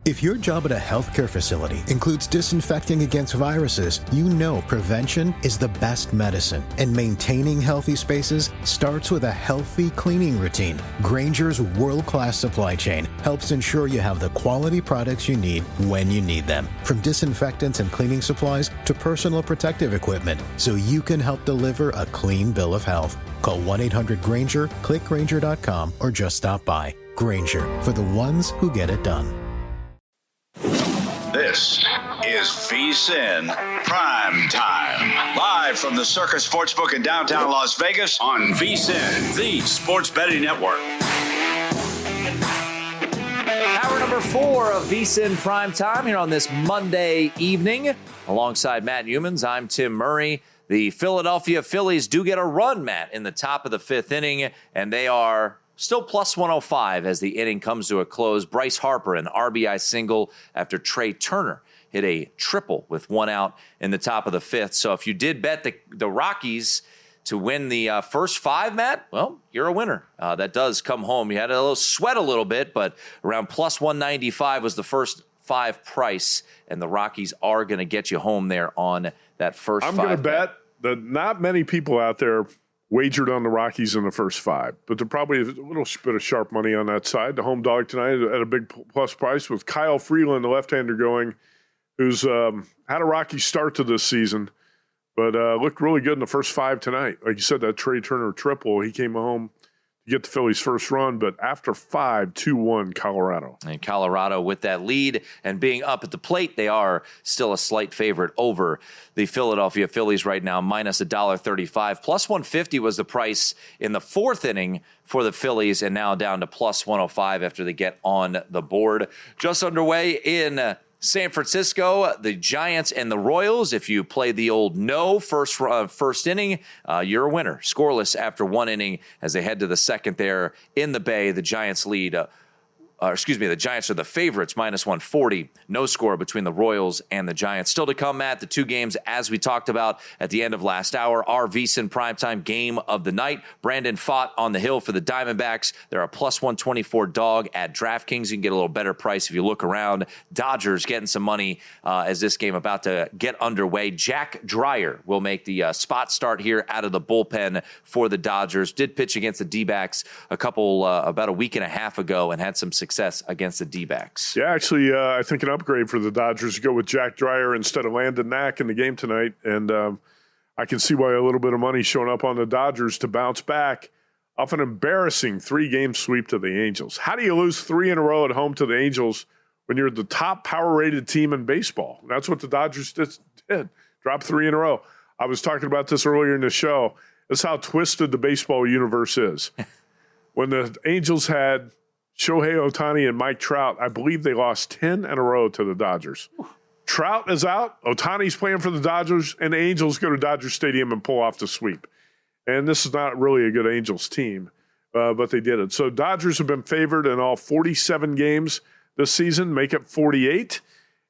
If your job at a healthcare facility includes disinfecting against viruses, you know prevention is the best medicine. And maintaining healthy spaces starts with a healthy cleaning routine. Grainger's world-class supply chain helps ensure you have the quality products you need when you need them. From disinfectants and cleaning supplies to personal protective equipment, so you can help deliver a clean bill of health. Call 1-800-GRAINGER, click Grainger.com, or just stop by. Grainger, for the ones who get it done. This is VSiN PrimeTime. Live from the Circus Sportsbook in downtown Las Vegas on VSiN, the sports betting network. Hour number 4 of VSiN PrimeTime here on this Monday evening. Alongside Matt Youmans, I'm Tim Murray. The Philadelphia Phillies do get a run, Matt, in the top of the 5th inning, and they are still plus 105 as the inning comes to a close. Bryce Harper, an RBI single after Trey Turner hit a triple with 1 out in the top of the 5th. So if you did bet the Rockies to win the first 5, Matt, well, you're a winner. That does come home. You had a little bit, but around plus 195 was the first 5 price, and the Rockies are going to get you home there on that first 5. I'm going to bet that not many people out there wagered on the Rockies in the first 5, but there probably is a little bit of sharp money on that side. The home dog tonight at a big plus price with Kyle Freeland, the left-hander going, who's had a rocky start to this season, but looked really good in the first 5 tonight. Like you said, that Trey Turner triple, he came home to get the Phillies' first run, but after 5, 2-1 Colorado. And Colorado with that lead and being up at the plate, they are still a slight favorite over the Philadelphia Phillies right now, minus $1.35. Plus 150 was the price in the 4th inning for the Phillies, and now down to plus 105 after they get on the board. Just underway in San Francisco, the Giants and the Royals. If you play the old first inning, you're a winner. Scoreless after 1 inning as they head to the 2nd there in the Bay. The Giants lead. The Giants are the favorites, minus 140. No score between the Royals and the Giants. Still to come, Matt, the 2 games, as we talked about at the end of last hour, our VSiN Primetime game of the night. Brandon Pfaadt on the hill for the Diamondbacks. They're a plus 124 dog at DraftKings. You can get a little better price if you look around. Dodgers getting some money as this game about to get underway. Jack Dreyer will make the spot start here out of the bullpen for the Dodgers. Did pitch against the D-backs about a week and a half ago and had some success against the D-backs. Yeah, actually, I think an upgrade for the Dodgers to go with Jack Dreyer instead of Landon Knack in the game tonight. And I can see why a little bit of money showing up on the Dodgers to bounce back off an embarrassing 3-game sweep to the Angels. How do you lose 3 in a row at home to the Angels when you're the top power-rated team in baseball? That's what the Dodgers did. Dropped 3 in a row. I was talking about this earlier in the show. That's how twisted the baseball universe is. When the Angels had Shohei Ohtani and Mike Trout, I believe they lost 10 in a row to the Dodgers. Trout is out. Ohtani's playing for the Dodgers, and the Angels go to Dodger Stadium and pull off the sweep. And this is not really a good Angels team, but they did it. So Dodgers have been favored in all 47 games this season, make it 48.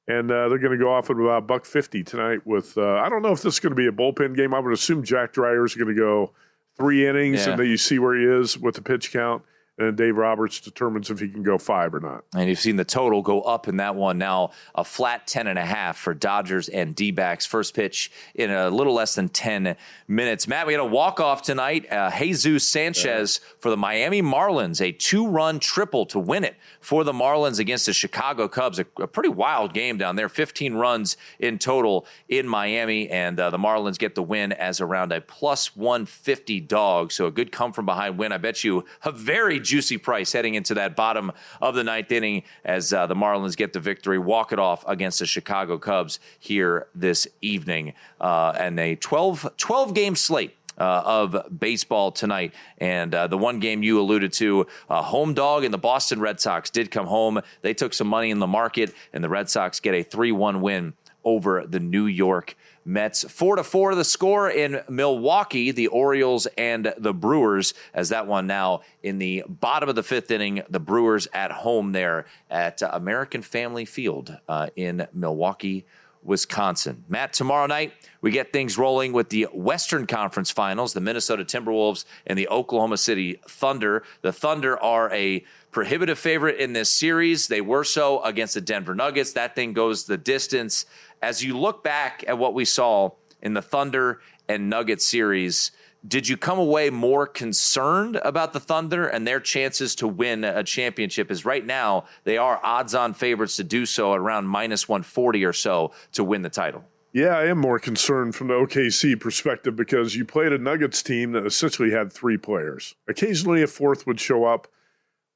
And they're going to go off at about $1.50 tonight with, I don't know if this is going to be a bullpen game. I would assume Jack Dreyer is going to go 3 innings, and then you see where he is with the pitch count. And Dave Roberts determines if he can go 5 or not. And you've seen the total go up in that one now, a flat 10.5 for Dodgers and D-backs. First pitch in a little less than 10 minutes. Matt, we had a walk-off tonight. Jesus Sanchez for the Miami Marlins, a 2-run triple to win it for the Marlins against the Chicago Cubs. A pretty wild game down there, 15 runs in total in Miami, and the Marlins get the win as around a plus 150 dog. So a good come-from-behind win. I bet you a very juicy price heading into that bottom of the 9th inning as the Marlins get the victory, walk it off against the Chicago Cubs here this evening. And a 12-game slate of baseball tonight. And the one game you alluded to, home dog and the Boston Red Sox did come home. They took some money in the market, and the Red Sox get a 3-1 win over the New York Mets. 4-4 the score in Milwaukee, the Orioles and the Brewers, as that one now in the bottom of the 5th inning, the Brewers at home there at American Family Field in Milwaukee, Wisconsin. Matt, tomorrow night, we get things rolling with the Western Conference Finals, the Minnesota Timberwolves and the Oklahoma City Thunder. The Thunder are a prohibitive favorite in this series. They were so against the Denver Nuggets. That thing goes the distance. As you look back at what we saw in the Thunder and Nuggets series, did you come away more concerned about the Thunder and their chances to win a championship? As right now, they are odds-on favorites to do so at around minus 140 or so to win the title. Yeah, I am more concerned from the OKC perspective because you played a Nuggets team that essentially had three players. Occasionally a fourth would show up.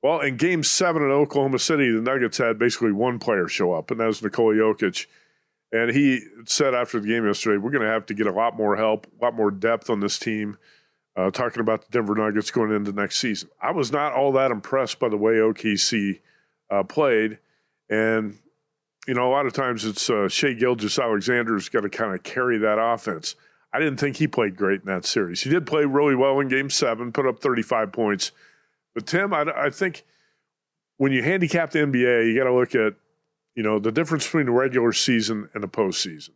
Well, in Game 7 in Oklahoma City, the Nuggets had basically one player show up, and that was Nikola Jokic. And he said after the game yesterday, we're going to have to get a lot more help, a lot more depth on this team, talking about the Denver Nuggets going into next season. I was not all that impressed by the way OKC played. And, you know, a lot of times it's Shai Gilgeous-Alexander's got to kind of carry that offense. I didn't think he played great in that series. He did play really well in Game 7, put up 35 points. But, Tim, I think when you handicap the NBA, you got to look at, you know, the difference between the regular season and the postseason.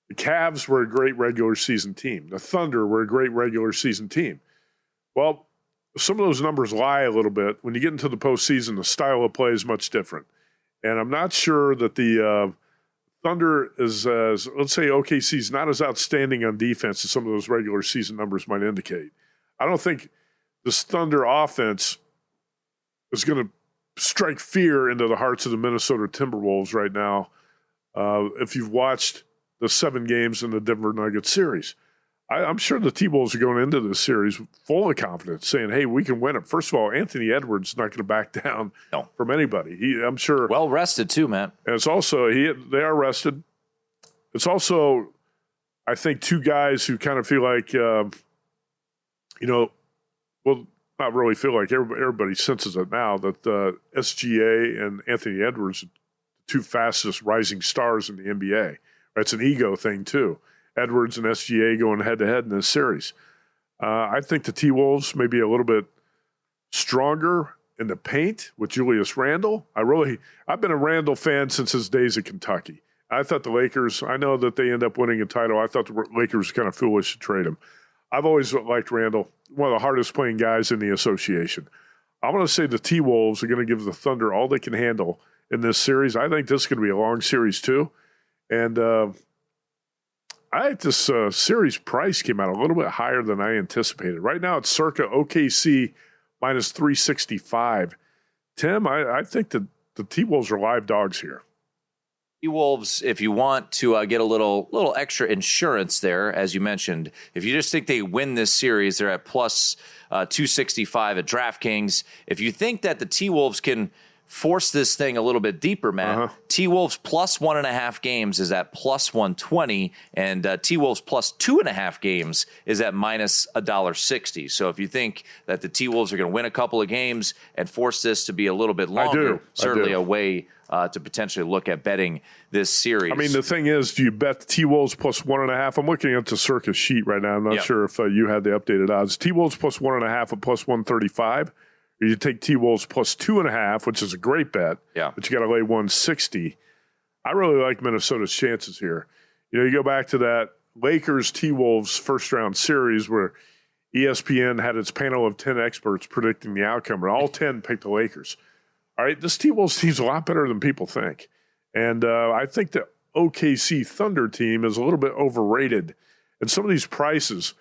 The Cavs were a great regular season team. The Thunder were a great regular season team. Well, some of those numbers lie a little bit. When you get into the postseason, the style of play is much different. And I'm not sure that the Thunder is, let's say OKC is not as outstanding on defense as some of those regular season numbers might indicate. I don't think this Thunder offense is going to strike fear into the hearts of the Minnesota Timberwolves right now. If you've watched the 7 games in the Denver Nuggets series, I'm sure the T-Wolves are going into this series full of confidence, saying, hey, we can win it. First of all, Anthony Edwards is not going to back down from anybody. I'm sure. Well rested too, man. And it's also, they are rested. It's also, I think, two guys who kind of feel like, you know, well, not really feel like everybody senses it now that SGA and Anthony Edwards are the two fastest rising stars in the NBA. It's an ego thing, too. Edwards and SGA going head-to-head in this series. I think the T-Wolves may be a little bit stronger in the paint with Julius Randle. I've been a Randle fan since his days at Kentucky. I thought the Lakers, I know that they end up winning a title. I thought the Lakers were kind of foolish to trade him. I've always liked Randle, one of the hardest playing guys in the association. I'm going to say the T-Wolves are going to give the Thunder all they can handle in this series. I think this is going to be a long series, too. And I think this series price came out a little bit higher than I anticipated. Right now, it's circa OKC minus 365. Tim, I think that the T-Wolves are live dogs here. T-Wolves, if you want to get a little extra insurance there, as you mentioned, if you just think they win this series, they're at plus 265 at DraftKings. If you think that the T-Wolves can force this thing a little bit deeper, Matt, T-Wolves plus 1.5 games is at plus 120, and T-Wolves plus 2.5 games is at minus $1.60. So if you think that the T-Wolves are going to win a couple of games and force this to be a little bit longer, certainly a way to potentially look at betting this series. I mean, the thing is, do you bet the T-Wolves plus 1.5? I'm looking at the Circus sheet right now. I'm not sure if you had the updated odds. T-Wolves plus 1.5 at plus 135. Or you take T-Wolves plus 2.5, which is a great bet. Yeah. But you got to lay 160. I really like Minnesota's chances here. You know, you go back to that Lakers T-Wolves first round series where ESPN had its panel of 10 experts predicting the outcome, and all 10 picked the Lakers. All right, this T-Wolves team's a lot better than people think. And I think the OKC Thunder team is a little bit overrated. And some of these prices,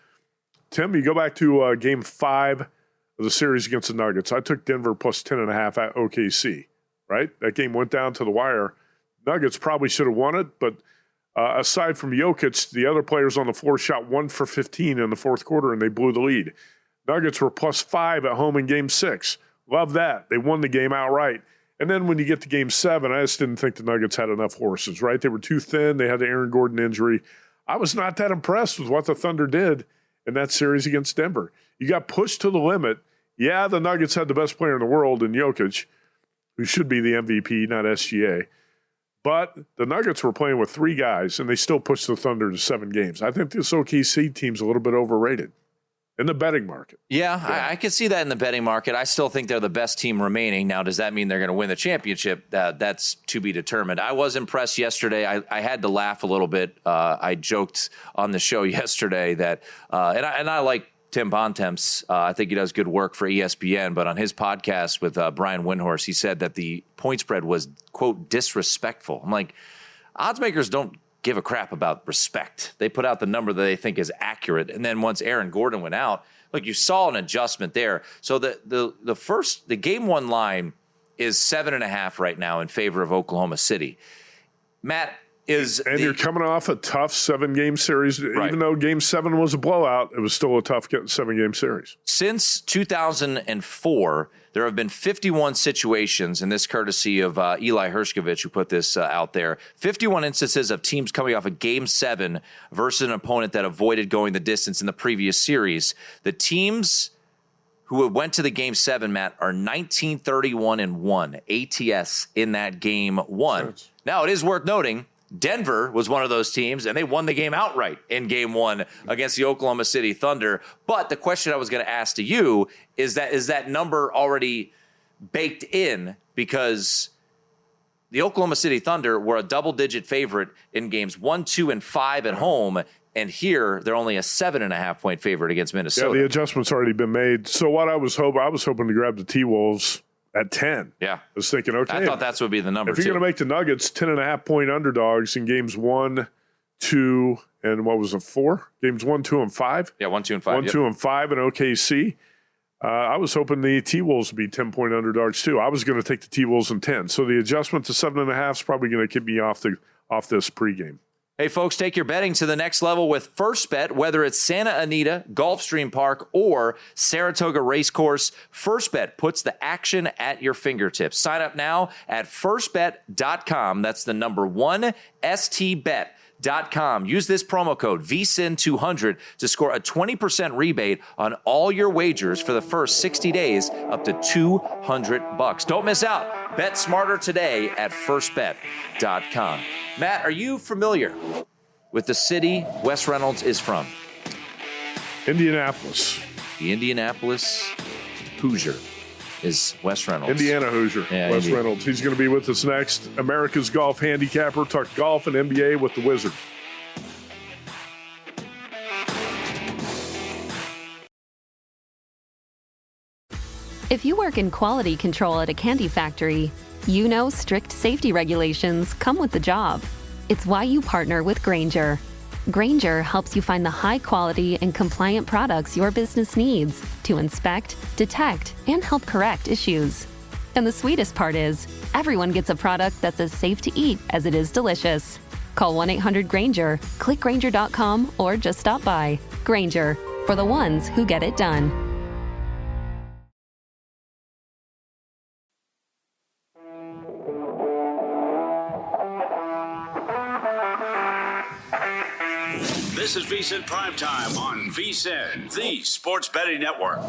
Tim, you go back to Game 5 of the series against the Nuggets. I took Denver plus 10.5 at OKC, right? That game went down to the wire. Nuggets probably should have won it, but aside from Jokic, the other players on the floor shot 1 for 15 in the fourth quarter, and they blew the lead. Nuggets were plus 5 at home in Game 6. Love that. They won the game outright. And then when you get to Game 7, I just didn't think the Nuggets had enough horses, right? They were too thin. They had the Aaron Gordon injury. I was not that impressed with what the Thunder did in that series against Denver. You got pushed to the limit. Yeah, the Nuggets had the best player in the world in Jokic, who should be the MVP, not SGA. But the Nuggets were playing with 3 guys, and they still pushed the Thunder to 7 games. I think this OKC team's a little bit overrated. in the betting market. Yeah. I can see that in the betting market. I still think they're the best team remaining. Now, does that mean they're going to win the championship? That's to be determined. I was impressed yesterday. I had to laugh a little bit. I joked on the show yesterday that, and I like Tim Bontemps. I think he does good work for ESPN, but on his podcast with Brian Windhorst, he said that the point spread was, quote, disrespectful. I'm like, odds makers don't give a crap about respect. They put out the number that they think is accurate. And then once Aaron Gordon went out, look, you saw an adjustment there. So the game one line is 7.5 right now in favor of Oklahoma City. Matt, you're coming off a tough 7-game series. Right. Even though Game 7 was a blowout, it was still a tough 7-game series. Since 2004, there have been 51 situations, and this courtesy of Eli Hershkovich, who put this out there, 51 instances of teams coming off a Game 7 versus an opponent that avoided going the distance in the previous series. The teams who went to the Game 7, Matt, are 19-31-1 ATS in that Game 1. Now, it is worth noting, Denver was one of those teams, and they won the game outright in Game 1 against the Oklahoma City Thunder. But the question I was going to ask to you is that number already baked in? Because the Oklahoma City Thunder were a double-digit favorite in Games 1, 2, and 5 at home, and here they're only a 7.5-point favorite against Minnesota. Yeah, the adjustment's already been made. So what I was hoping to grab the T-Wolves at 10. Yeah. I was thinking, okay. I thought that's would be the number, if you're going to make the Nuggets 10.5-point underdogs in Games 1, 2, and what was it, 4? Games 1, 2, and 5? Yeah, 1, 2, and 5. 1, 2, and 5 in OKC. I was hoping the T-Wolves would be 10-point underdogs, too. I was going to take the T-Wolves in 10. So the adjustment to 7.5 is probably going to keep me off this pregame. Hey, folks, take your betting to the next level with First Bet, whether it's Santa Anita, Gulfstream Park, or Saratoga Racecourse. First Bet puts the action at your fingertips. Sign up now at firstbet.com. That's the number 1, stbet.com. Use this promo code VSiN200 to score a 20% rebate on all your wagers for the first 60 days up to $200. Don't miss out. Bet smarter today at firstbet.com. Matt, are you familiar with the city Wes Reynolds is from? Indianapolis. The Indianapolis Hoosier is Wes Reynolds. Indiana Hoosier, yeah, Wes Reynolds. He's going to be with us next. America's Golf Handicapper. Talk golf and NBA with the Wizard. If you work in quality control at a candy factory, you know strict safety regulations come with the job. It's why you partner with Grainger. Grainger helps you find the high-quality and compliant products your business needs to inspect, detect, and help correct issues. And the sweetest part is, everyone gets a product that's as safe to eat as it is delicious. Call 1-800-GRAINGER, click Grainger.com, or just stop by. Grainger, for the ones who get it done. This is VSiN PrimeTime on VSiN, the Sports Betting Network.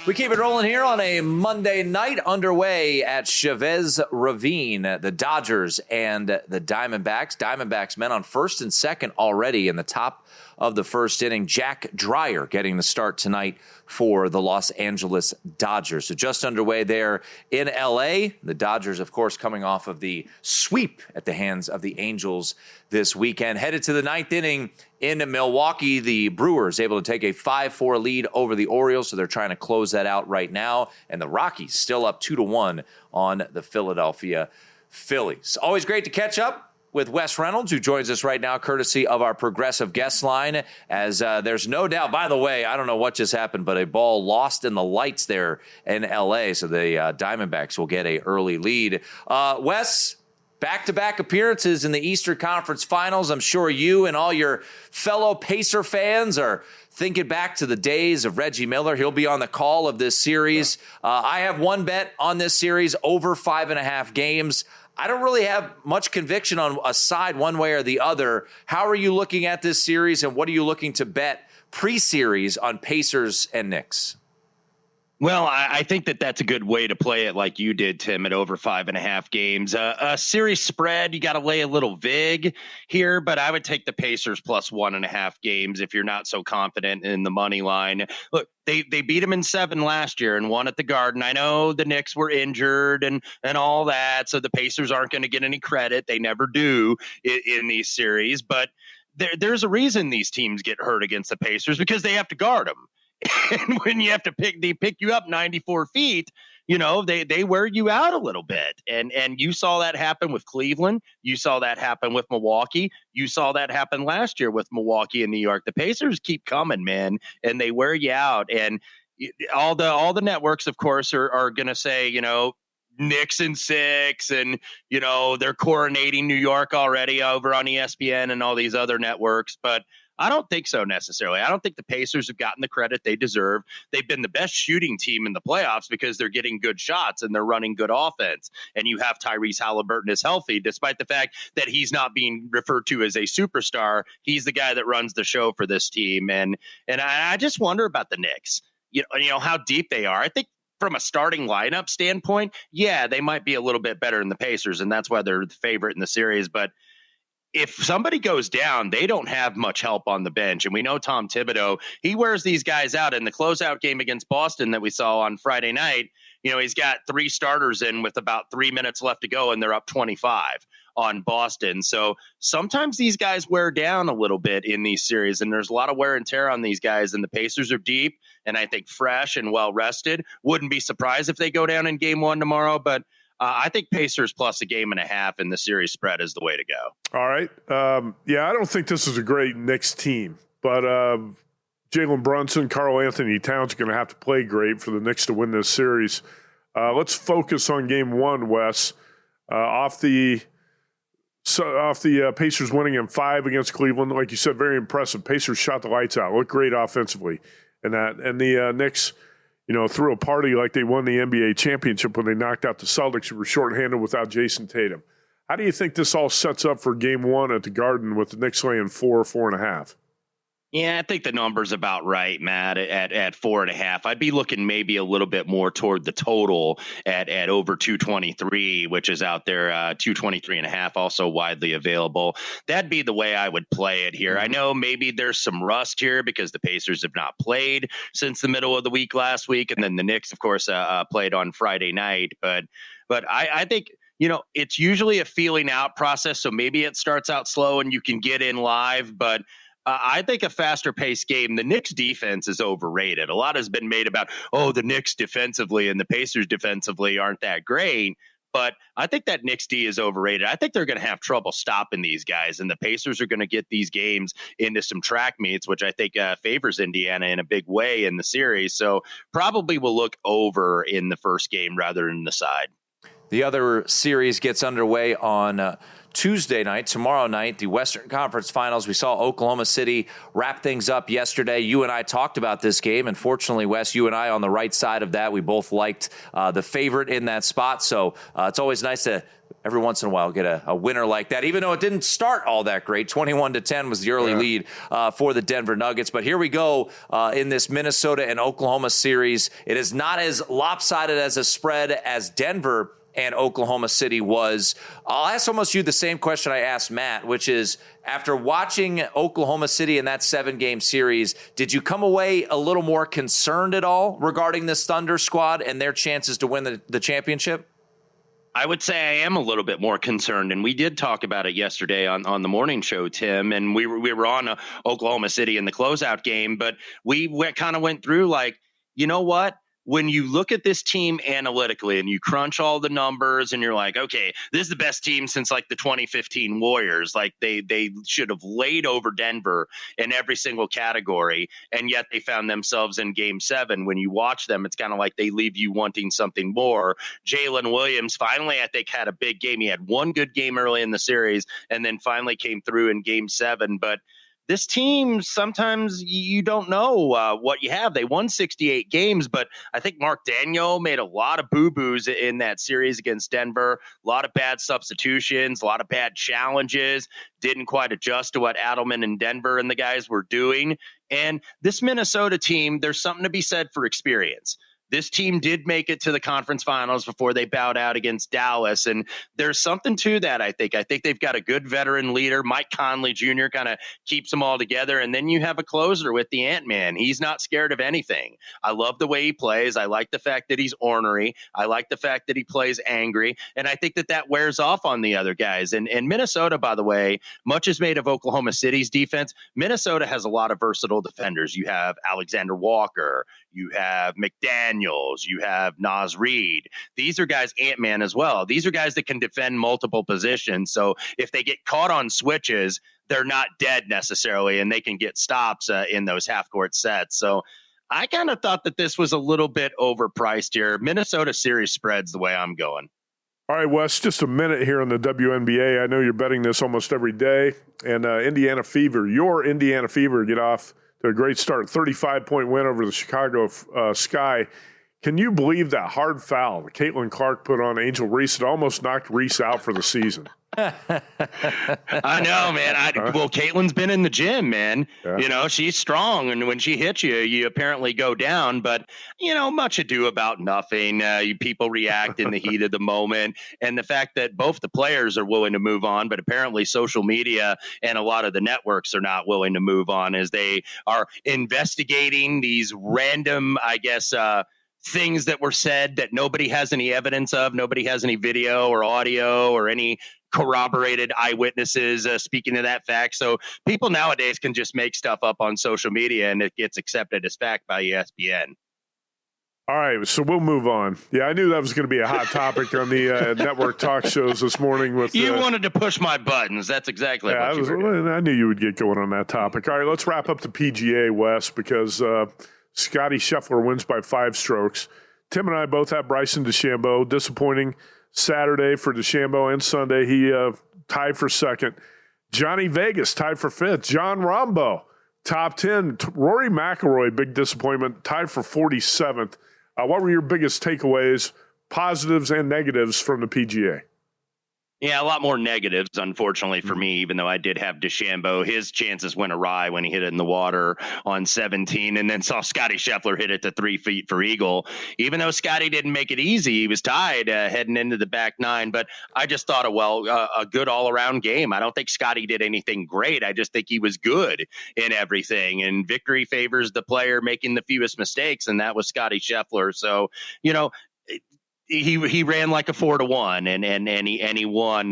We keep it rolling here on a Monday night, underway at Chavez Ravine. The Dodgers and the Diamondbacks. Diamondbacks men on first and second already in the top of the first inning. Jack Dreyer getting the start tonight for the Los Angeles Dodgers. So just underway there in L.A. The Dodgers, of course, coming off of the sweep at the hands of the Angels this weekend. Headed to the ninth inning in Milwaukee. The Brewers able to take a 5-4 lead over the Orioles, so they're trying to close that out right now. And the Rockies still up 2-1 on the Philadelphia Phillies. Always great to catch up with Wes Reynolds, who joins us right now, courtesy of our progressive guest line, as there's no doubt, by the way, I don't know what just happened, but a ball lost in the lights there in L.A., so the Diamondbacks will get a early lead. Wes, back-to-back appearances in the Eastern Conference Finals. I'm sure you and all your fellow Pacer fans are thinking back to the days of Reggie Miller. He'll be on the call of this series. I have one bet on this series, over 5.5 games. I don't really have much conviction on a side one way or the other. How are you looking at this series, and what are you looking to bet pre-series on Pacers and Knicks? Well, I think that's a good way to play it like you did, Tim, at over 5.5 games. A series spread, you got to lay a little vig here, but I would take the Pacers plus 1.5 games if you're not so confident in the money line. Look, they beat them in 7 last year and won at the Garden. I know the Knicks were injured and all that, so the Pacers aren't going to get any credit. They never do in these series, but there's a reason these teams get hurt against the Pacers because they have to guard them. And when you have to they pick you up 94 feet, they wear you out a little bit. And you saw that happen with Cleveland. You saw that happen with Milwaukee. You saw that happen last year with Milwaukee and New York. The Pacers keep coming, man, and they wear you out. And all the networks, of course, are going to say, Knicks in 6, and they're coronating New York already over on ESPN and all these other networks. But I don't think so necessarily. I don't think the Pacers have gotten the credit they deserve. They've been the best shooting team in the playoffs because they're getting good shots and they're running good offense. And you have Tyrese Halliburton is healthy, despite the fact that he's not being referred to as a superstar. He's the guy that runs the show for this team. And I just wonder about the Knicks. How deep they are. I think from a starting lineup standpoint, yeah, they might be a little bit better than the Pacers, and that's why they're the favorite in the series. But if somebody goes down, they don't have much help on the bench. And we know Tom Thibodeau, he wears these guys out. In the closeout game against Boston that we saw on Friday night, he's got 3 starters in with about 3 minutes left to go, and they're up 25 on Boston. So sometimes these guys wear down a little bit in these series, and there's a lot of wear and tear on these guys. And the Pacers are deep and I think fresh and well rested. Wouldn't be surprised if they go down in game 1 tomorrow, but I think Pacers plus 1.5 games in the series spread is the way to go. All right. I don't think this is a great Knicks team, but Jalen Brunson, Karl Anthony Towns are going to have to play great for the Knicks to win this series. Let's focus on game 1, Wes. Off the Pacers winning in 5 against Cleveland, like you said, very impressive. Pacers shot the lights out, looked great offensively, and the Knicks, threw a party like they won the NBA championship when they knocked out the Celtics, who were shorthanded without Jason Tatum. How do you think this all sets up for game 1 at the Garden with the Knicks laying 4.5? Yeah, I think the number's about right, Matt, at 4.5. I'd be looking maybe a little bit more toward the total at over 223, which is out there, 223.5, also widely available. That'd be the way I would play it here. I know maybe there's some rust here because the Pacers have not played since the middle of the week last week, and then the Knicks, of course, played on Friday night. But I think it's usually a feeling out process, so maybe it starts out slow and you can get in live, but I think a faster paced game. The Knicks defense is overrated. A lot has been made about, the Knicks defensively and the Pacers defensively aren't that great. But I think that Knicks D is overrated. I think they're going to have trouble stopping these guys, and the Pacers are going to get these games into some track meets, which I think favors Indiana in a big way in the series. So probably will look over in the first game rather than the side. The other series gets underway on Tuesday night, tomorrow night, the Western Conference Finals. We saw Oklahoma City wrap things up yesterday. You and I talked about this game, and fortunately, Wes, you and I on the right side of that. We both liked the favorite in that spot, so it's always nice to every once in a while get a winner like that, even though it didn't start all that great. 21-10 was the early lead for the Denver Nuggets. But here we go in this Minnesota and Oklahoma series. It is not as lopsided as a spread as Denver and Oklahoma City was. I'll ask almost you the same question I asked Matt, which is, after watching Oklahoma City in that 7-game series, did you come away a little more concerned at all regarding this Thunder squad and their chances to win the championship? I would say I am a little bit more concerned, and we did talk about it yesterday on the morning show, Tim, and we were on Oklahoma City in the closeout game, but we kind of went through like, you know what? When you look at this team analytically and you crunch all the numbers and you're like, okay, this is the best team since like the 2015 Warriors. Like they should have laid over Denver in every single category. And yet they found themselves in game 7. When you watch them, it's kind of like they leave you wanting something more. Jalen Williams finally, I think, had a big game. He had one good game early in the series and then finally came through in game 7. But this team, sometimes you don't know what you have. They won 68 games, but I think Mark Daniel made a lot of boo-boos in that series against Denver. A lot of bad substitutions, a lot of bad challenges, didn't quite adjust to what Adelman and Denver and the guys were doing. And this Minnesota team, there's something to be said for experience. this team did make it to the conference finals before they bowed out against Dallas. And there's something to that, I think. I think they've got a good veteran leader. Mike Conley Jr. kind of keeps them all together. And then you have a closer with the Ant-Man. He's not scared of anything. I love the way he plays. I like the fact that he's ornery. I like the fact that he plays angry. And I think that wears off on the other guys. And Minnesota, by the way, much is made of Oklahoma City's defense. Minnesota has a lot of versatile defenders. You have Alexander Walker. You have McDaniels. You have Naz Reid. These are guys, Ant-Man as well. These are guys that can defend multiple positions. So if they get caught on switches, they're not dead necessarily, and they can get stops in those half-court sets. So I kind of thought that this was a little bit overpriced here. Minnesota series spreads the way I'm going. All right, Wes, just a minute here on the WNBA. I know you're betting this almost every day. And Indiana Fever, your Indiana Fever, get off to a great start, 35-point win over the Chicago Sky. Can you believe that hard foul that Caitlin Clark put on Angel Reese? It almost knocked Reese out for the season. I know, man. Well, Caitlin's been in the gym, man. Yeah. She's strong, and when she hits you, you apparently go down. But, much ado about nothing. People react in the heat of the moment. And the fact that both the players are willing to move on, but apparently social media and a lot of the networks are not willing to move on as they are investigating these random, things that were said that nobody has any evidence of. Nobody has any video or audio or any corroborated eyewitnesses speaking to that fact. So people nowadays can just make stuff up on social media and it gets accepted as fact by ESPN. All right, so we'll move on. Yeah, I knew that was going to be a hot topic on the network talk shows this morning. You wanted to push my buttons. That's exactly what you were doing. I knew you would get going on that topic. All right, let's wrap up the PGA, Wes, because Scottie Scheffler wins by 5 strokes. Tim and I both have Bryson DeChambeau. Disappointing Saturday for DeChambeau and Sunday. He tied for second. Johnny Vegas tied for 5th. John Rombo, top 10. Rory McIlroy, big disappointment, tied for 47th. What were your biggest takeaways, positives and negatives from the PGA? Yeah, a lot more negatives, unfortunately, for me, even though I did have DeChambeau. His chances went awry when he hit it in the water on 17 and then saw Scottie Scheffler hit it to 3 feet for eagle. Even though Scottie didn't make it easy, he was tied heading into the back 9. But I just thought, a good all-around game. I don't think Scottie did anything great. I just think he was good in everything. And victory favors the player making the fewest mistakes, and that was Scottie Scheffler. So, he ran like a 4-1 and he won.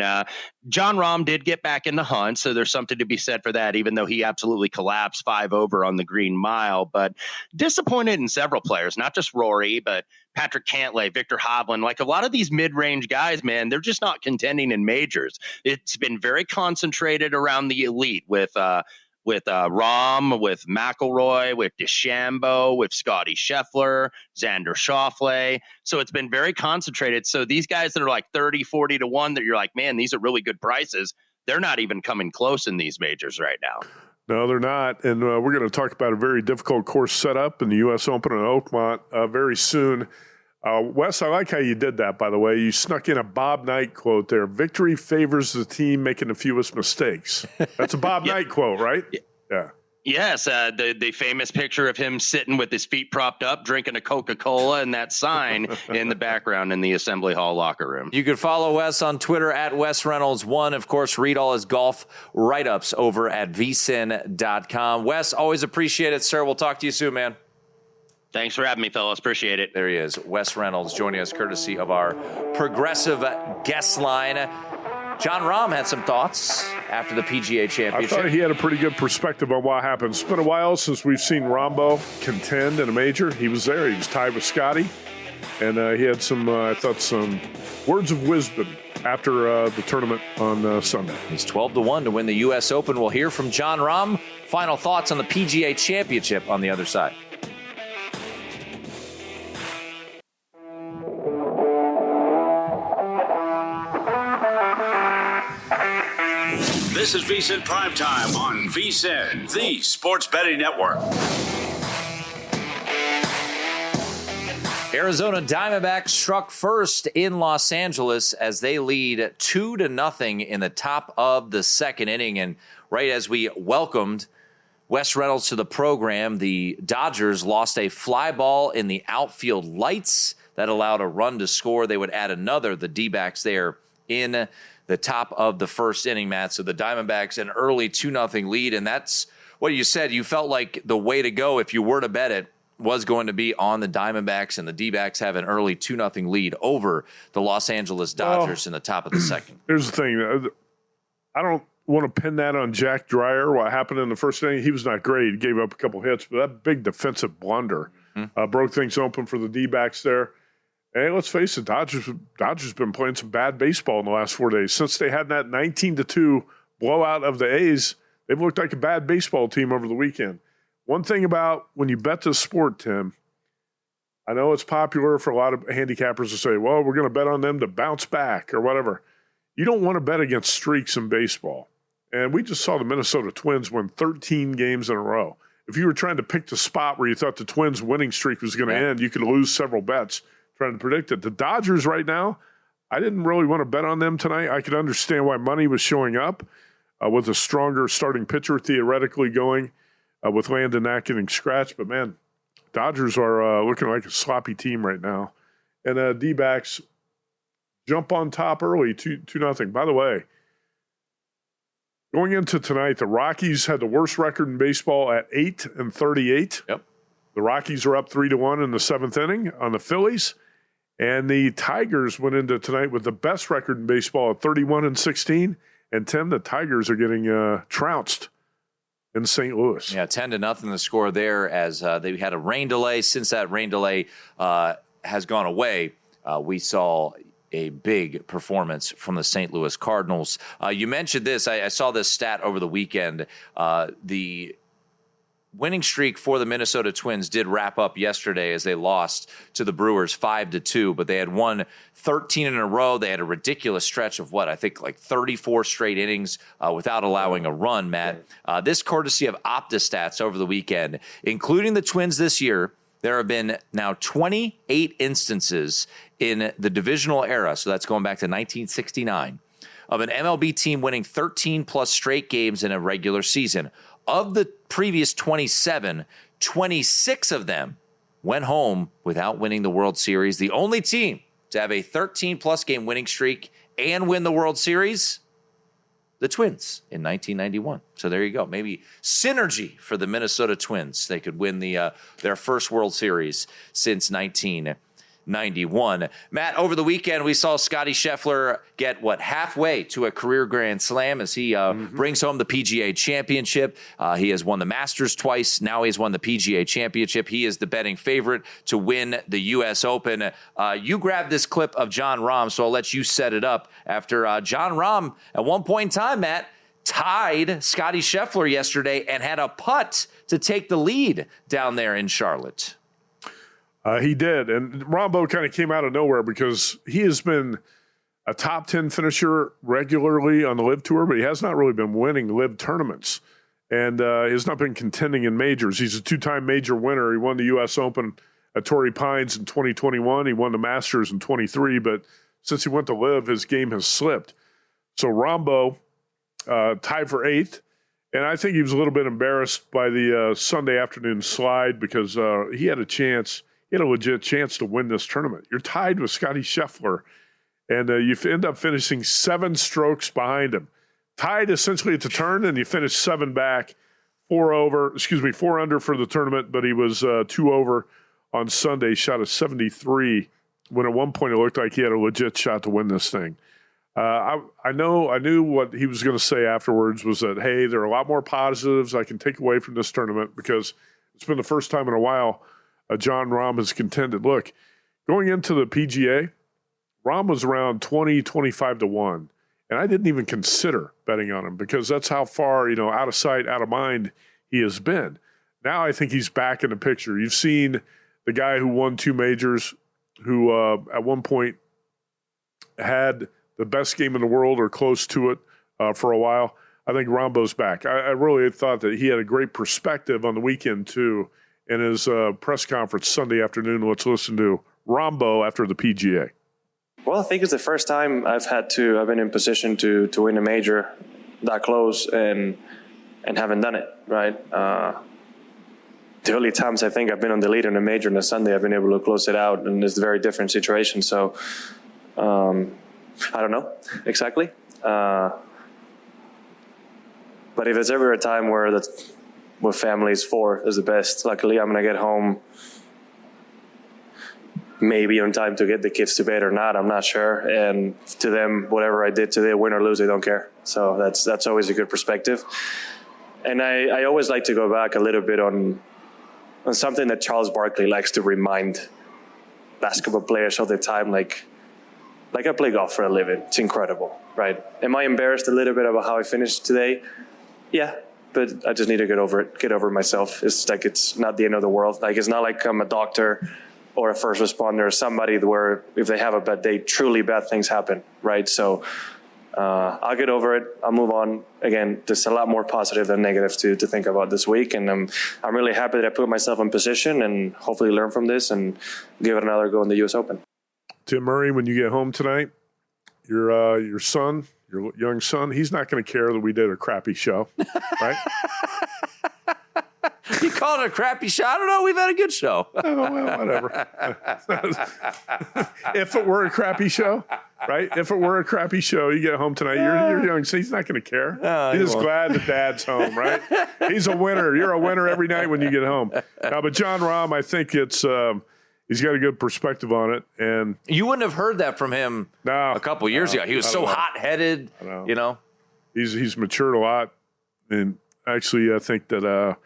John Rahm did get back in the hunt, so there's something to be said for that, even though he absolutely collapsed 5 over on the Green Mile. But disappointed in several players, not just Rory, but Patrick Cantlay, Victor Hovland. Like a lot of these mid-range guys, man, they're just not contending in majors. It's been very concentrated around the elite with Rahm, with McIlroy, with DeChambeau, with Scottie Scheffler, Xander Schauffele. So it's been very concentrated. So these guys that are like 30, 40 to 1 that you're like, man, these are really good prices. They're not even coming close in these majors right now. No, they're not. And we're going to talk about a very difficult course setup in the U.S. Open in Oakmont very soon. Wes, I like how you did that, by the way. You snuck in a Bob Knight quote there. Victory favors the team making the fewest mistakes. That's a Bob Knight quote, right? Yeah. Yes, the famous picture of him sitting with his feet propped up, drinking a Coca-Cola, and that sign in the background in the Assembly Hall locker room. You can follow Wes on Twitter at WesReynolds1. Of course, read all his golf write-ups over at VSiN.com. Wes, always appreciate it, sir. We'll talk to you soon, man. Thanks for having me, fellas. Appreciate it. There he is, Wes Reynolds, joining us courtesy of our progressive guest line. John Rahm had some thoughts after the PGA Championship. I thought he had a pretty good perspective on what happened. It's been a while since we've seen Rombo contend in a major. He was there. He was tied with Scottie. And he had some, I thought, some words of wisdom after the tournament on Sunday. He's 12-1 to win the U.S. Open. We'll hear from John Rahm. Final thoughts on the PGA Championship on the other side. This is VSiN PrimeTime on VSiN, the Sports Betting Network. Arizona Diamondbacks struck first in Los Angeles as they lead 2-0 in the top of the second inning. And right as we welcomed Wes Reynolds to the program. The Dodgers lost a fly ball in the outfield lights that allowed a run to score. They would add another, the D-backs there in the top of the first inning, Matt. So the Diamondbacks an early 2-0 lead, and that's what you said. You felt like the way to go if you were to bet it was going to be on the Diamondbacks, and the D-backs have an early 2-0 lead over the Los Angeles Dodgers in the top of the second. Here's the thing. I don't want to pin that on Jack Dreyer. What happened in the first inning, he was not great. He gave up a couple hits, but that big defensive blunder broke things open for the D-backs there. And let's face it, Dodgers been playing some bad baseball in the last 4 days. Since they had that 19-2 blowout of the A's, they've looked like a bad baseball team over the weekend. One thing about when you bet this sport, Tim, I know it's popular for a lot of handicappers to say, well, we're going to bet on them to bounce back or whatever. You don't want to bet against streaks in baseball. And we just saw the Minnesota Twins win 13 games in a row. If you were trying to pick the spot where you thought the Twins' winning streak was going to end, you could lose several bets trying to predict it. The Dodgers right now, I didn't really want to bet on them tonight. I could understand why money was showing up with a stronger starting pitcher theoretically going with Landon Knack getting scratched. But, man, Dodgers are looking like a sloppy team right now. And D-backs jump on top early, 2-0. By the way, going into tonight, the Rockies had the worst record in baseball at 8-38. Yep. The Rockies are up 3-1 in the seventh inning on the Phillies. And the Tigers went into tonight with the best record in baseball at 31-16. And, Tim, the Tigers are getting trounced in St. Louis. Yeah, 10-0 the score there as they had a rain delay. Since that rain delay has gone away, we saw a big performance from the St. Louis Cardinals. You mentioned this. I saw this stat over the weekend. The winning streak for the Minnesota Twins did wrap up yesterday as they lost to the Brewers 5-2, but they had won 13 in a row. They had a ridiculous stretch of I think like 34 straight innings without allowing a run, Matt. This courtesy of OptaStats over the weekend, including the Twins this year. There have been now 28 instances in the divisional era, so that's going back to 1969, of an MLB team winning 13-plus straight games in a regular season. Of the previous 27, 26 of them went home without winning the World Series. The only team to have a 13-plus game winning streak and win the World Series, the Twins in 1991. So there you go. Maybe synergy for the Minnesota Twins. They could win their first World Series since 1991. Matt, over the weekend, we saw Scottie Scheffler get halfway to a career Grand Slam as he brings home the PGA Championship. He has won the Masters twice. Now he's won the PGA Championship. He is the betting favorite to win the U.S. Open. You grabbed this clip of Jon Rahm, so I'll let you set it up. After Jon Rahm, at one point in time, Matt, tied Scottie Scheffler yesterday and had a putt to take the lead down there in Charlotte. He did, and Rombo kind of came out of nowhere because he has been a top 10 finisher regularly on the LIV Tour, but he has not really been winning LIV tournaments, and has not been contending in majors. He's a two-time major winner. He won the U.S. Open at Torrey Pines in 2021. He won the Masters in 23, but since he went to LIV, his game has slipped. So Rombo tied for 8th. And I think he was a little bit embarrassed by the Sunday afternoon slide because he had a chance. He had a legit chance to win this tournament. You're tied with Scottie Scheffler, and you end up finishing 7 strokes behind him. Tied essentially at the turn, and you finish 7 back, 4 under for the tournament, but he was 2 over on Sunday, shot a 73, when at one point it looked like he had a legit shot to win this thing. I knew what he was going to say afterwards was that, hey, there are a lot more positives I can take away from this tournament because it's been the first time in a while Jon Rahm has contended. Look, going into the PGA, Rahm was around 20-25-1, and I didn't even consider betting on him because that's how far, out of sight, out of mind he has been. Now I think he's back in the picture. You've seen the guy who won 2 majors, who at one point had the best game in the world or close to it for a while. I think Rombo's back. I really thought that he had a great perspective on the weekend, too, in his press conference Sunday afternoon. Let's listen to Rombo after the PGA. Well, I think it's the first time I've been in position to win a major that close, and and haven't done it, right? The only times I think I've been on the lead in a major on a Sunday, I've been able to close it out, and it's a very different situation. So I don't know exactly. But if there's ever a time where that's with families, 4 is the best. Luckily, I'm going to get home maybe on time to get the kids to bed or not. I'm not sure. And to them, whatever I did today, win or lose, they don't care. So that's always a good perspective. And I always like to go back a little bit on something that Charles Barkley likes to remind basketball players all the time, like I play golf for a living. It's incredible, right? Am I embarrassed a little bit about how I finished today? Yeah, but I just need to get over it, get over myself. It's like it's not the end of the world. Like it's not like I'm a doctor or a first responder or somebody where if they have a bad day, truly bad things happen, right? So I'll get over it. I'll move on. Again, there's a lot more positive than negative to think about this week. And I'm really happy that I put myself in position and hopefully learn from this and give it another go in the U.S. Open. Tim Murray, when you get home tonight, your son, your young son, he's not going to care that we did a crappy show, right? You call it a crappy show? I don't know. We've had a good show. Oh, well, whatever. If it were a crappy show, right? If it were a crappy show, you get home tonight, you're young, so he's not going to care. He's just glad that dad's home, right? He's a winner. You're a winner every night when you get home. Now, but John Rahm, I think it's he's got a good perspective on it. And you wouldn't have heard that from him a couple years ago. He was so hot-headed, you know. He's matured a lot. And actually, I think that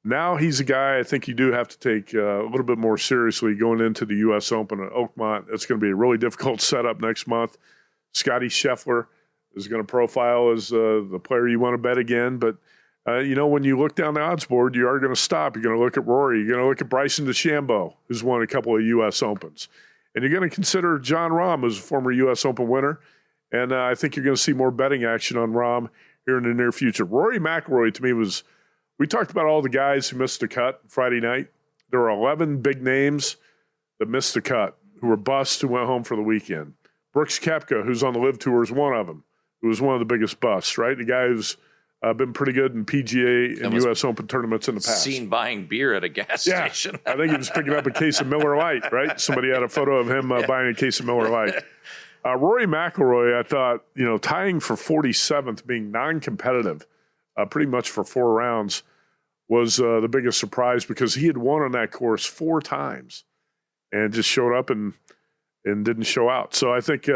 now he's a guy I think you do have to take a little bit more seriously going into the U.S. Open at Oakmont. It's going to be a really difficult setup next month. Scottie Scheffler is going to profile as the player you want to bet again. But, when you look down the odds board, you are going to stop. You're going to look at Rory. You're going to look at Bryson DeChambeau, who's won a couple of U.S. Opens. And you're going to consider John Rahm as a former U.S. Open winner. And I think you're going to see more betting action on Rahm here in the near future. Rory McIlroy, to me, we talked about all the guys who missed the cut Friday night. There were 11 big names that missed the cut, who were busts, who went home for the weekend. Brooks Koepka, who's on the LIV Tour, is one of them, who was one of the biggest busts, right? The guy who's been pretty good in PGA and U.S. Open tournaments in the past. Seen buying beer at a gas station. I think he was picking up a case of Miller Lite, right? Somebody had a photo of him buying a case of Miller Lite. Rory McIlroy, I thought, tying for 47th, being non-competitive, pretty much for 4 rounds, was the biggest surprise because he had won on that course 4 times and just showed up and didn't show out. So I think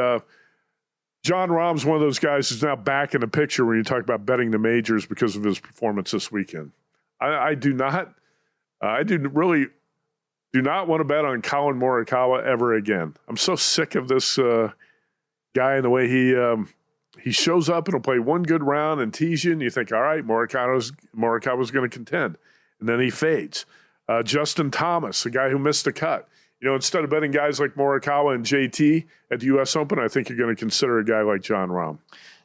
John Rahm's one of those guys who's now back in the picture when you talk about betting the majors because of his performance this weekend. I do not want to bet on Colin Morikawa ever again. I'm so sick of this guy and the way he shows up and will play one good round and tease you, and you think, all right, Morikawa's going to contend. And then he fades. Justin Thomas, a guy who missed the cut. Instead of betting guys like Morikawa and JT at the U.S. Open, I think you're going to consider a guy like John Rahm.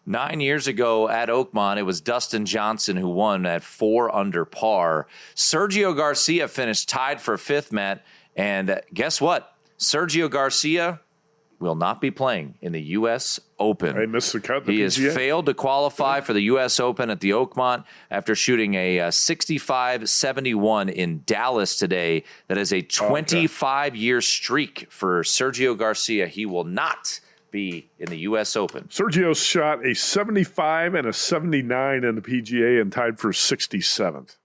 9 years ago at Oakmont, it was Dustin Johnson who won at 4 under par. Sergio Garcia finished tied for 5th, Matt. And guess what? Sergio Garcia will not be playing in the U.S. Open. He missed the cut. He has failed to qualify for the U.S. Open at the Oakmont after shooting a 65-71 in Dallas today. That is a 25-year streak for Sergio Garcia. He will not be in the U.S. Open. Sergio shot a 75 and a 79 in the PGA and tied for 67th.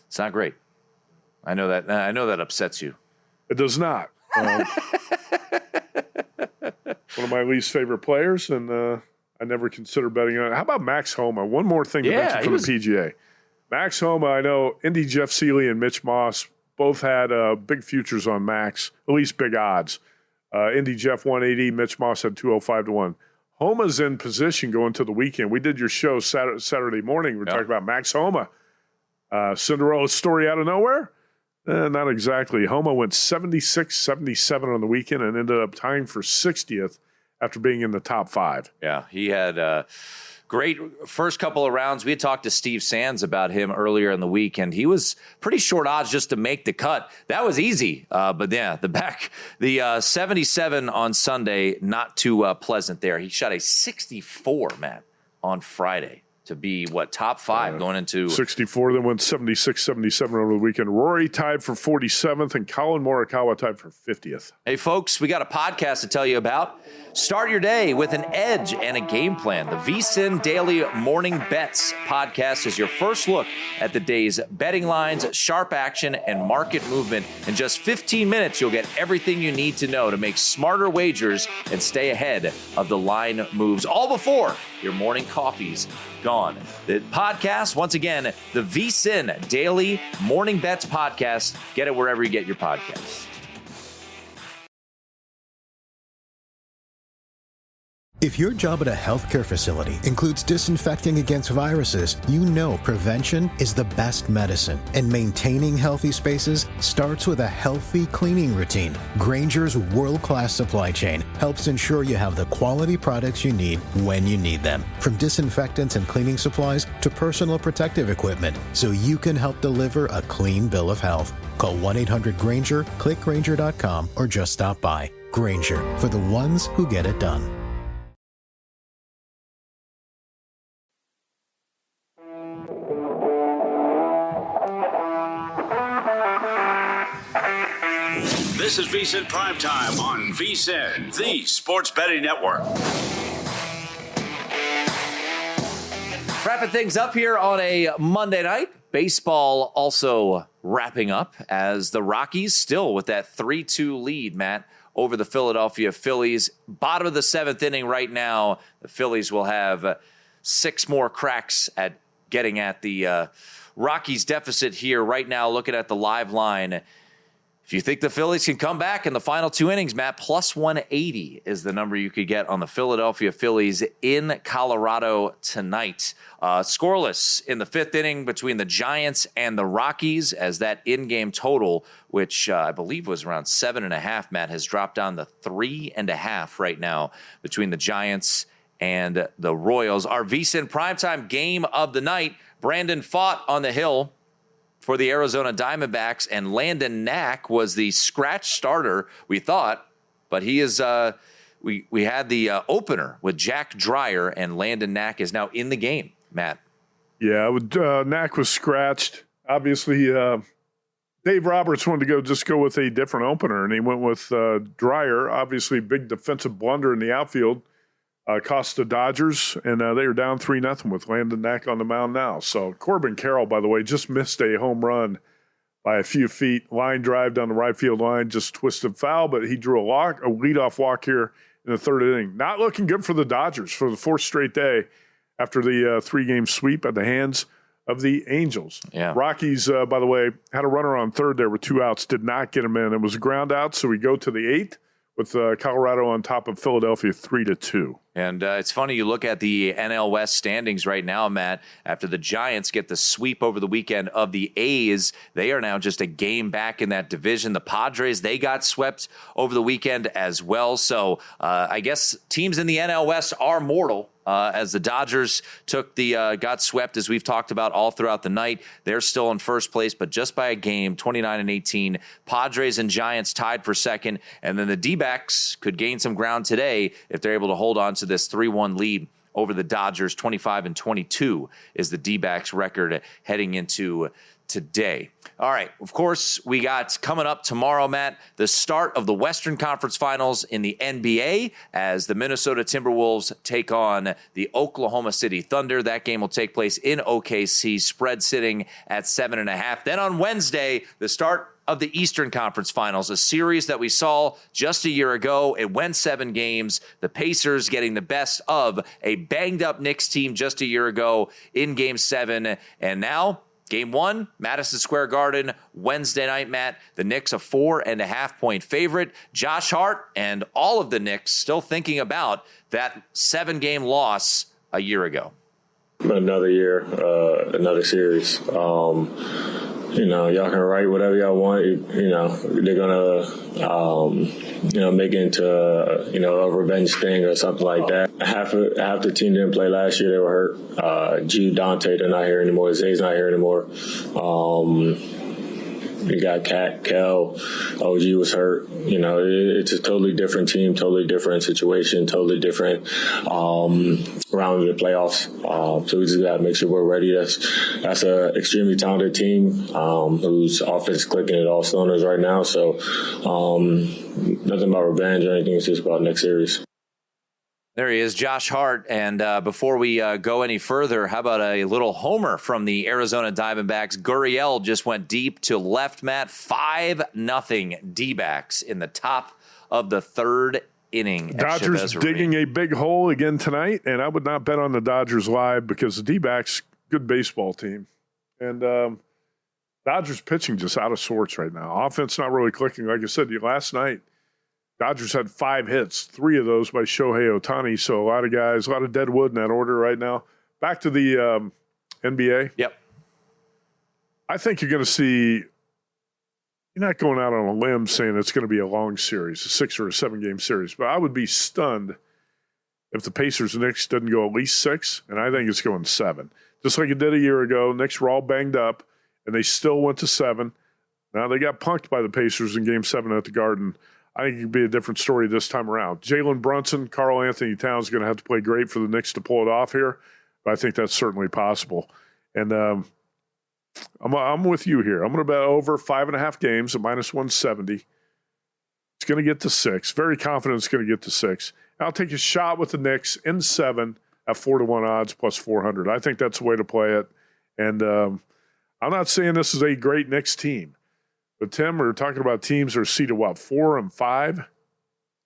It's not great. I know that upsets you. It does not. One of my least favorite players, and I never consider betting on it. How about Max Homa? One more thing to mention from the PGA. Max Homa, I know Indy Jeff Seeley and Mitch Moss both had big futures on Max, at least big odds. Indy Jeff 180, Mitch Moss had 205 to 1. Homa's in position going to the weekend. We did your show Saturday morning. We're talking about Max Homa. Cinderella story out of nowhere? Not exactly. Homa went 76-77 on the weekend and ended up tying for 60th after being in the top 5. Yeah, he had a great first couple of rounds. We had talked to Steve Sands about him earlier in the week, and he was pretty short odds just to make the cut. That was easy. But yeah, the 77 on Sunday, not too pleasant there. He shot a 64, Matt, on Friday. to be, top 5 going into 64. Then went 76, 77 over the weekend. Rory tied for 47th, and Colin Morikawa tied for 50th. Hey, folks, we got a podcast to tell you about. Start your day with an edge and a game plan. The VSiN Daily Morning Bets podcast is your first look at the day's betting lines, sharp action, and market movement. In just 15 minutes, you'll get everything you need to know to make smarter wagers and stay ahead of the line moves, all before your morning coffee's gone. The podcast, once again, the VSiN Daily Morning Bets podcast. Get it wherever you get your podcasts. If your job at a healthcare facility includes disinfecting against viruses, you know prevention is the best medicine. And maintaining healthy spaces starts with a healthy cleaning routine. Grainger's world-class supply chain helps ensure you have the quality products you need when you need them. From disinfectants and cleaning supplies to personal protective equipment, so you can help deliver a clean bill of health. Call 1-800-GRAINGER, click Grainger.com, or just stop by. Grainger, for the ones who get it done. This is VSiN PrimeTime on VSiN, the Sports Betting Network. Wrapping things up here on a Monday night. Baseball also wrapping up as the Rockies still with that 3-2 lead, Matt, over the Philadelphia Phillies. Bottom of the 7th inning right now. The Phillies will have 6 more cracks at getting at the Rockies deficit here right now. Looking at the live line, if you think the Phillies can come back in the final 2 innings, Matt, plus 180 is the number you could get on the Philadelphia Phillies in Colorado tonight. Scoreless in the 5th inning between the Giants and the Rockies, as that in-game total, which I believe was around 7.5, Matt, has dropped down to 3.5 right now between the Giants and the Royals. Our VSiN Primetime game of the night, Brandon Pfaadt on the hill for the Arizona Diamondbacks, and Landon Knack was the scratch starter, we thought, but he is we had the opener with Jack Dreyer, and Landon Knack is now in the game, Matt. Yeah, Knack was scratched. Obviously, Dave Roberts wanted to go with a different opener, and he went with Dreyer. Obviously, big defensive blunder in the outfield. Cost the Dodgers, and they are down 3-0 with Landon Knack on the mound now. So Corbin Carroll, by the way, just missed a home run by a few feet. Line drive down the right field line, just twisted foul, but he drew a leadoff walk here in the 3rd inning. Not looking good for the Dodgers for the 4th straight day after the 3-game sweep at the hands of the Angels. Yeah. Rockies, by the way, had a runner on 3rd there with 2 outs, did not get him in. It was a ground out, so we go to the 8th with Colorado on top of Philadelphia 3-2. And it's funny, you look at the NL West standings right now, Matt, after the Giants get the sweep over the weekend of the A's, they are now just a game back in that division. The Padres, they got swept over the weekend as well. So I guess teams in the NL West are mortal. As the Dodgers got swept, as we've talked about all throughout the night. They're still in first place, but just by a game, 29-18. Padres and Giants tied for 2nd, and then the D-backs could gain some ground today if they're able to hold on to this 3-1 lead over the Dodgers. 25-22 is the D-backs record heading into today. All right, of course, we got coming up tomorrow, Matt, the start of the Western Conference Finals in the NBA as the Minnesota Timberwolves take on the Oklahoma City Thunder. That game will take place in OKC, spread sitting at 7.5. Then on Wednesday, the start of the Eastern Conference Finals, a series that we saw just a year ago. It went 7 games. The Pacers getting the best of a banged-up Knicks team just a year ago in Game 7. And now, Game 1, Madison Square Garden, Wednesday night, Matt. The Knicks a 4.5-point favorite. Josh Hart and all of the Knicks still thinking about that 7-game loss a year ago. Another year, another series. Y'all can write whatever y'all want. They're gonna, make it into, a revenge thing or something like that. Half the team didn't play last year. They were hurt. Dante, they're not here anymore. Zay's not here anymore. You got Cat, Kel, OG was hurt. You know, it's a totally different team, totally different situation, totally different round of the playoffs. So we just got to make sure we're ready. That's an extremely talented team whose offense is clicking at all cylinders right now. So nothing about revenge or anything. It's just about next series. There he is, Josh Hart. And before we go any further, how about a little homer from the Arizona Diamondbacks? Gurriel just went deep to left, Matt. 5-0 D-backs in the top of the third inning. Dodgers digging a big hole again tonight, and I would not bet on the Dodgers live because the D-backs, good baseball team. And Dodgers pitching just out of sorts right now. Offense not really clicking. Like I said to you last night, Dodgers had 5 hits, 3 of those by Shohei Ohtani. So a lot of guys, a lot of dead wood in that order right now. Back to the NBA. Yep. I think you're going to see, you're not going out on a limb saying it's going to be a long series, a 6 or a 7 game series, but I would be stunned if the Pacers Knicks doesn't go at least 6, and I think it's going 7. Just like it did a year ago. Knicks were all banged up, and they still went to 7. Now they got punked by the Pacers in Game 7 at the Garden. I think it could be a different story this time around. Jalen Brunson, Karl Anthony Towns going to have to play great for the Knicks to pull it off here, but I think that's certainly possible. And I'm with you here. I'm going to bet over 5.5 games at -170. It's going to get to 6. Very confident it's going to get to 6. I'll take a shot with the Knicks in 7 at 4-1 odds plus 400. I think that's the way to play it. And I'm not saying this is a great Knicks team. But, Tim, we're talking about teams that are seeded, 4 and 5?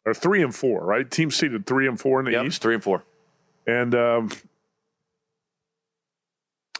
Or 3 and 4, right? Teams seeded 3 and 4 in the East. 3 and 4. And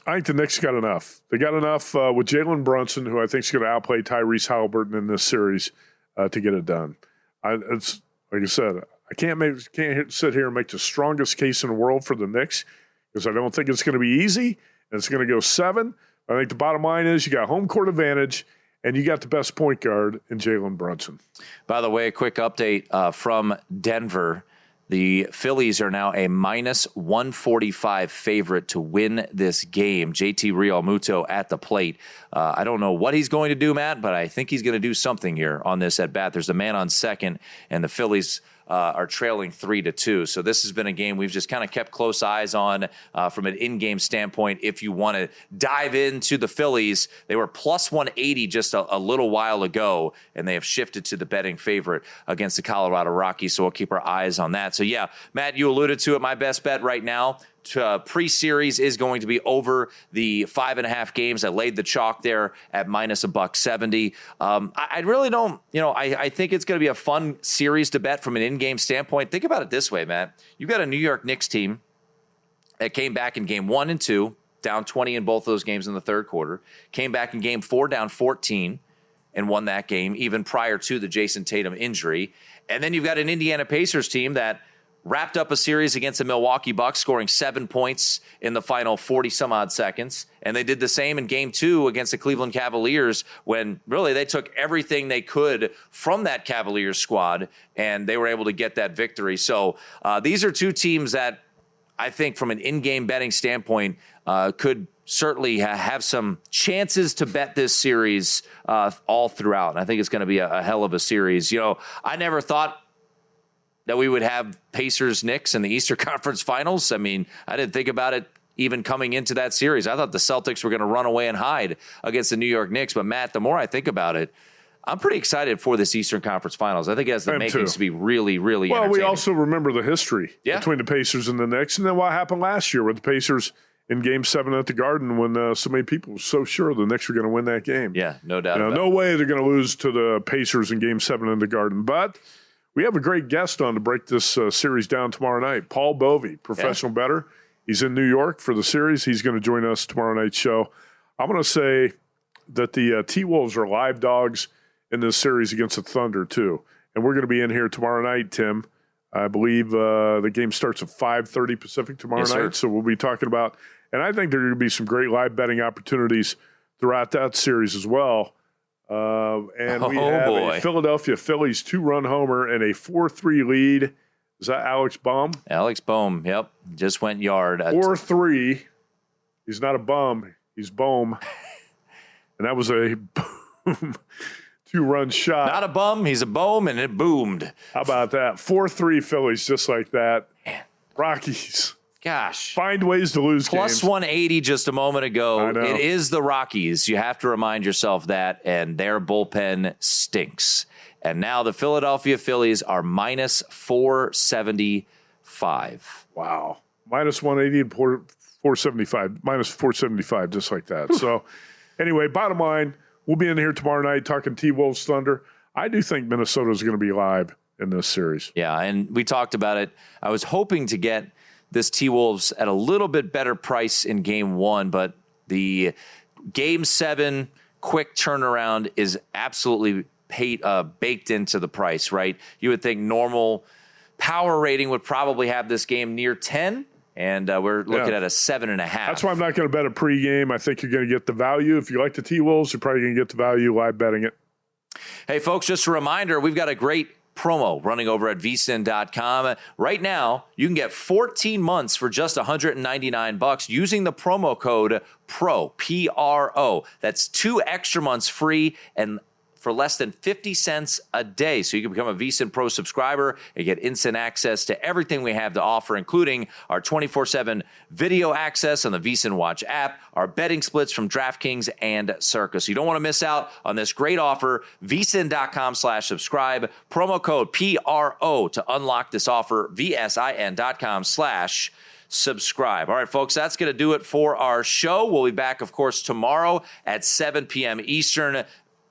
I think the Knicks got enough. They got enough with Jalen Brunson, who I think is going to outplay Tyrese Halliburton in this series to get it done. It's like I said, I can't sit here and make the strongest case in the world for the Knicks because I don't think it's going to be easy, and it's going to go 7. I think the bottom line is you got home court advantage, and you got the best point guard in Jalen Brunson. By the way, a quick update from Denver. The Phillies are now a -145 favorite to win this game. JT Realmuto at the plate. I don't know what he's going to do, Matt, but I think he's going to do something here on this at bat. There's a man on second, and the Phillies are trailing 3-2. So this has been a game we've just kind of kept close eyes on from an in-game standpoint. If you want to dive into the Phillies, they were +180 just a little while ago, and they have shifted to the betting favorite against the Colorado Rockies. So we'll keep our eyes on that. So yeah, Matt, you alluded to it. My best bet right now pre-series is going to be over the 5.5 games. I laid the chalk there at -170. I really don't, I think it's going to be a fun series to bet from an in-game standpoint. Think about it this way, Matt. You've got a New York Knicks team that came back in game 1 and 2, down 20 in both those games in the third quarter, came back in game 4, down 14, and won that game even prior to the Jason Tatum injury. And then you've got an Indiana Pacers team that wrapped up a series against the Milwaukee Bucks, scoring 7 points in the final 40-some-odd seconds. And they did the same in Game 2 against the Cleveland Cavaliers when really they took everything they could from that Cavaliers squad, and they were able to get that victory. So these are two teams that I think from an in-game betting standpoint could certainly have some chances to bet this series all throughout. And I think it's going to be a hell of a series. I never thought that we would have Pacers-Knicks in the Eastern Conference Finals. I mean, I didn't think about it even coming into that series. I thought the Celtics were going to run away and hide against the New York Knicks. But, Matt, the more I think about it, I'm pretty excited for this Eastern Conference Finals. I think it has the makings to be really, really entertaining. Well, we also remember the history between the Pacers and the Knicks, and then what happened last year with the Pacers in Game 7 at the Garden when so many people were so sure the Knicks were going to win that game. Yeah, no doubt about it. No way they're going to lose to the Pacers in Game 7 at the Garden. But we have a great guest on to break this series down tomorrow night. Paul Bovey, professional bettor. He's in New York for the series. He's going to join us tomorrow night's show. I'm going to say that the T-Wolves are live dogs in this series against the Thunder, too. And we're going to be in here tomorrow night, Tim. I believe the game starts at 5:30 Pacific tomorrow night. Sir. So we'll be talking about, and I think there are going to be some great live betting opportunities throughout that series as well. And we have a Philadelphia Phillies 2-run homer and a 4-3 lead. Is that Alex Bohm? Alex Bohm, yep. Just went yard. 4-3. He's not a bum. He's Bohm. And that was a boom. 2-run shot. Not a bum, he's a boom, and it boomed. How about that? 4-3 Phillies, just like that. Man. Rockies. Gosh. Find ways to lose Plus games. 180 just a moment ago. I know. It is the Rockies. You have to remind yourself that, and their bullpen stinks. And now the Philadelphia Phillies are minus 475. Wow. Minus 180 and 475. Minus 475, just like that. So, anyway, bottom line, we'll be in here tomorrow night talking T-Wolves Thunder. I do think Minnesota is going to be live in this series. Yeah, and we talked about it. I was hoping to get this T-Wolves at a little bit better price in Game 1, but the Game 7 quick turnaround is absolutely baked into the price, right? You would think normal power rating would probably have this game near 10, and we're looking at a 7.5. That's why I'm not going to bet a pregame. I think you're going to get the value. If you like the T-Wolves, you're probably going to get the value live betting it. Hey, folks, just a reminder, we've got a great promo running over at VSiN.com. Right now, you can get 14 months for just $199 using the promo code PRO, P-R-O. That's 2 extra months free and for less than 50 cents a day. So you can become a VSiN Pro subscriber and get instant access to everything we have to offer, including our 24/7 video access on the VSiN Watch app, our betting splits from DraftKings and Circus. You don't want to miss out on this great offer. VSiN.com/subscribe. Promo code PRO to unlock this offer. VSIN.com/subscribe. All right, folks, that's going to do it for our show. We'll be back, of course, tomorrow at 7 p.m. Eastern.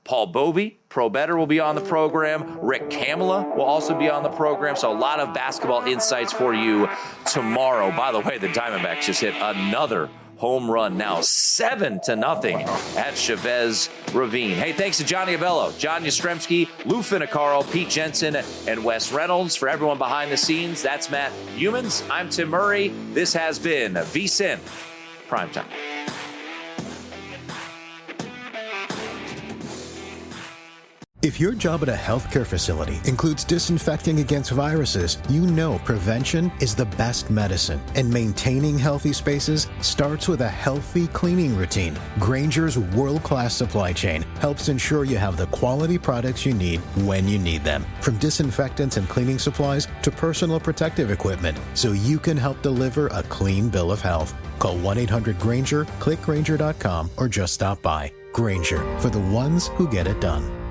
Paul Bovey, Pro Better, will be on the program. Rick Kamala will also be on the program. So a lot of basketball insights for you tomorrow. By the way, the Diamondbacks just hit another home run, now 7-0 at Chavez Ravine. Hey, thanks to Johnny Avello, John Yastrzemski, Lou Finicaro, Pete Jensen, and Wes Reynolds. For everyone behind the scenes, that's Matt Youmans. I'm Tim Murray. This has been VSiN Primetime. If your job at a healthcare facility includes disinfecting against viruses, you know prevention is the best medicine, and maintaining healthy spaces starts with a healthy cleaning routine. Grainger's world-class supply chain helps ensure you have the quality products you need when you need them, from disinfectants and cleaning supplies to personal protective equipment, so you can help deliver a clean bill of health. Call 1-800-GRAINGER, click Grainger.com, or just stop by. Grainger, for the ones who get it done.